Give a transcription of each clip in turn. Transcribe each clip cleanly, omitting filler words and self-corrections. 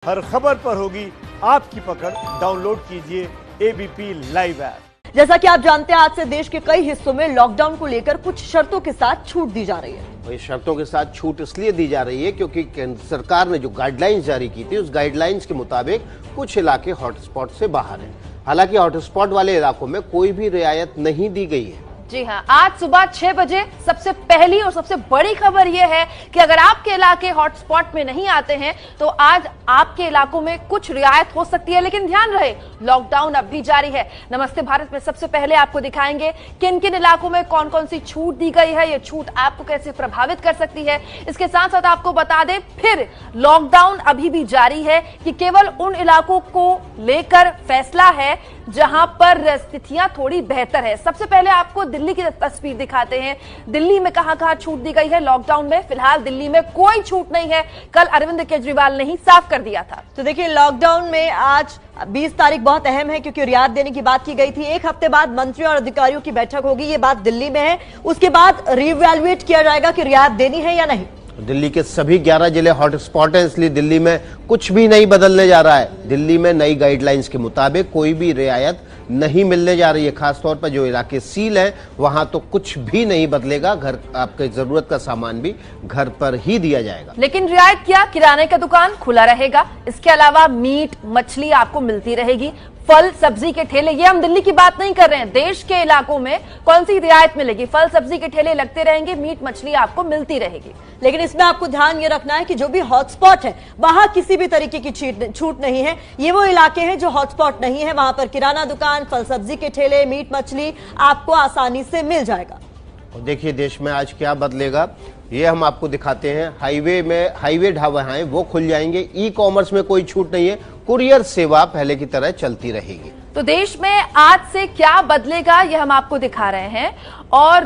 हर खबर पर होगी आपकी पकड़। डाउनलोड कीजिए एबीपी लाइव ऐप। जैसा कि आप जानते हैं, आज से देश के कई हिस्सों में लॉकडाउन को लेकर कुछ शर्तों के साथ छूट दी जा रही है। वही शर्तों के साथ छूट इसलिए दी जा रही है क्योंकि केंद्र सरकार ने जो गाइडलाइंस जारी की थी, उस गाइडलाइंस के मुताबिक कुछ इलाके हॉटस्पॉट से बाहर हैं। हालांकि हॉटस्पॉट वाले इलाकों में कोई भी रियायत नहीं दी गई है। जी हाँ, आज सुबह 6 बजे सबसे पहली और सबसे बड़ी खबर यह है कि अगर आपके इलाके हॉटस्पॉट में नहीं आते हैं तो आज आपके इलाकों में कुछ रियायत हो सकती है, लेकिन ध्यान रहे लॉकडाउन अब भी जारी है। नमस्ते भारत में सबसे पहले आपको दिखाएंगे किन किन इलाकों में कौन कौन सी छूट दी गई है, ये छूट आपको कैसे प्रभावित कर सकती है। इसके साथ साथ आपको बता दें फिर लॉकडाउन अभी भी जारी है कि केवल उन इलाकों को लेकर फैसला है जहां पर स्थितियां थोड़ी बेहतर है। सबसे पहले आपको दिल्ली की तस्वीर दिखाते हैं। दिल्ली में कहां-कहां छूट दी गई है लॉकडाउन में। फिलहाल दिल्ली में कोई छूट नहीं है, कल अरविंद केजरीवाल ने ही साफ कर दिया था। तो देखिए, लॉकडाउन में आज 20 तारीख बहुत अहम है क्योंकि रियायत देने की बात की गई थी। एक हफ्ते बाद मंत्रियों और अधिकारियों की बैठक होगी, ये बात दिल्ली में है। उसके बाद रिवैल्यूएट किया जाएगा कि रियायत देनी है या नहीं। दिल्ली के सभी 11 जिले हॉटस्पॉट हैं, इसलिए दिल्ली में कुछ भी नहीं बदलने जा रहा है। दिल्ली में नई गाइडलाइंस के मुताबिक कोई भी रियायत नहीं मिलने जा रही है। खासतौर पर जो इलाके सील हैं वहां तो कुछ भी नहीं बदलेगा। घर आपके जरूरत का सामान भी घर पर ही दिया जाएगा। लेकिन रियायत क्या, किराने का दुकान खुला रहेगा। इसके अलावा मीट मछली आपको मिलती रहेगी। फल सब्जी के ठेले, ये हम दिल्ली की बात नहीं कर रहे हैं, देश के इलाकों में कौन सी रियायत मिलेगी। फल सब्जी के ठेले लगते रहेंगे, मीट मछली आपको मिलती रहेगी। लेकिन इसमें आपको ध्यान ये रखना है कि जो भी हॉटस्पॉट है वहां किसी भी तरीके की छूट नहीं है। ये वो इलाके हैं जो हॉटस्पॉट नहीं है, वहां पर किराना दुकान, फल सब्जी के ठेले, मीट मछली आपको आसानी से मिल जाएगा। और देखिए देश में आज क्या बदलेगा, ये हम आपको दिखाते हैं। हाईवे ढाबे हैं वो खुल जाएंगे। ई कॉमर्स में कोई छूट नहीं है। कुरियर सेवा पहले की तरह चलती रहेगी। तो देश में आज से क्या बदलेगा ये हम आपको दिखा रहे हैं, और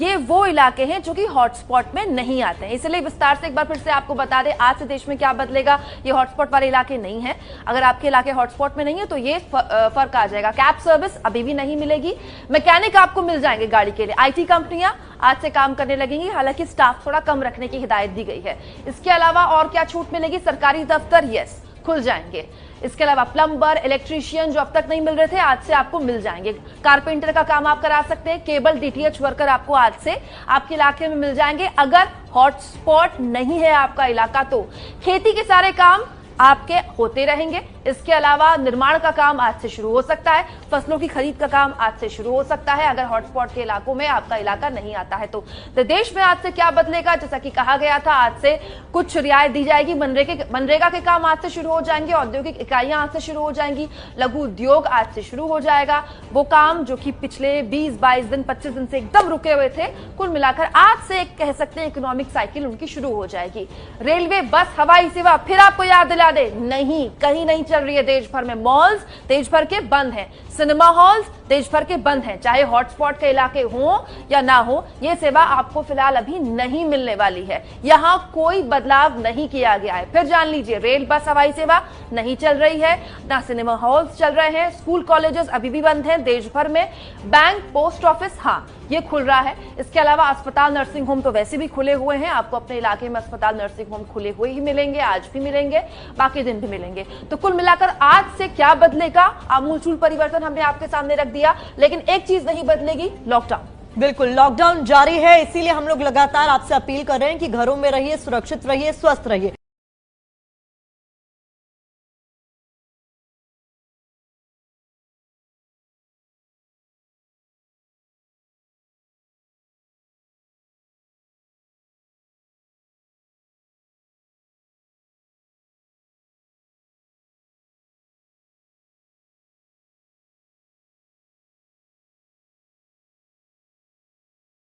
ये वो इलाके हैं जो कि हॉटस्पॉट में नहीं आते हैं। इसलिए विस्तार से एक बार फिर से आपको बता दें आज से देश में क्या बदलेगा। ये हॉटस्पॉट वाले इलाके नहीं है। अगर आपके इलाके हॉटस्पॉट में नहीं है तो ये फर्क आ जाएगा। कैब सर्विस अभी भी नहीं मिलेगी। मैकेनिक आपको मिल जाएंगे गाड़ी के लिए। IT कंपनियां आज से काम करने लगेंगी, हालांकि स्टाफ थोड़ा कम रखने की हिदायत दी गई है। इसके अलावा और क्या छूट मिलेगी, सरकारी दफ्तर यस खुल जाएंगे। इसके अलावा प्लम्बर, इलेक्ट्रीशियन जो अब तक नहीं मिल रहे थे आज से आपको मिल जाएंगे। कारपेंटर का काम आप करा सकते हैं। केबल DTH वर्कर आपको आज से आपके इलाके में मिल जाएंगे। अगर हॉटस्पॉट नहीं है आपका इलाका तो खेती के सारे काम आपके होते रहेंगे। इसके अलावा निर्माण का काम आज से शुरू हो सकता है। फसलों की खरीद का काम आज से शुरू हो सकता है अगर हॉटस्पॉट के इलाकों में आपका इलाका नहीं आता है तो। देश में आज से क्या बदलेगा, जैसा कि कहा गया था आज से कुछ रियायत दी जाएगी। मनरेगा के काम आज से शुरू हो जाएंगे। औद्योगिक इकाइयां आज से शुरू हो जाएंगी। लघु उद्योग आज से शुरू हो जाएगा। वो काम जो कि पिछले 20-22 दिन 25 दिन से एकदम रुके हुए थे, कुल मिलाकर आज से एक कह सकते हैं इकोनॉमिक साइकिल उनकी शुरू हो जाएगी। रेलवे, बस, हवाई सेवा फिर आपको याद दिला दे, नहीं कहीं नहीं चल रही है। देश भर में मॉल्स देश भर के बंद हैं। सिनेमा हॉल्स देश भर के बंद हैं। चाहे हॉटस्पॉट के इलाके हो या ना हो, यह सेवा आपको फिलहाल अभी नहीं मिलने वाली है। यहां कोई बदलाव नहीं किया गया है। फिर जान लीजिए, रेल, बस, हवाई सेवा नहीं चल रही है, ना सिनेमा हॉल्स चल रहे हैं। स्कूल कॉलेजेस अभी भी बंद हैं देश भर में। बैंक, पोस्ट ऑफिस हाँ ये खुल रहा है। इसके अलावा अस्पताल, नर्सिंग होम तो वैसे भी खुले हुए हैं। आपको अपने इलाके में अस्पताल, नर्सिंग होम खुले हुए ही मिलेंगे, आज भी मिलेंगे, बाकी दिन भी मिलेंगे। तो कुल मिलाकर आज से क्या बदलेगा, आमूलचूल परिवर्तन हमने आपके सामने रख दिया। लेकिन एक चीज नहीं बदलेगी, लॉकडाउन। बिल्कुल, लॉकडाउन जारी है, इसीलिए हम लोग लगातार आपसे अपील कर रहे हैं कि घरों में रहिए, सुरक्षित रहिए, स्वस्थ रहिए।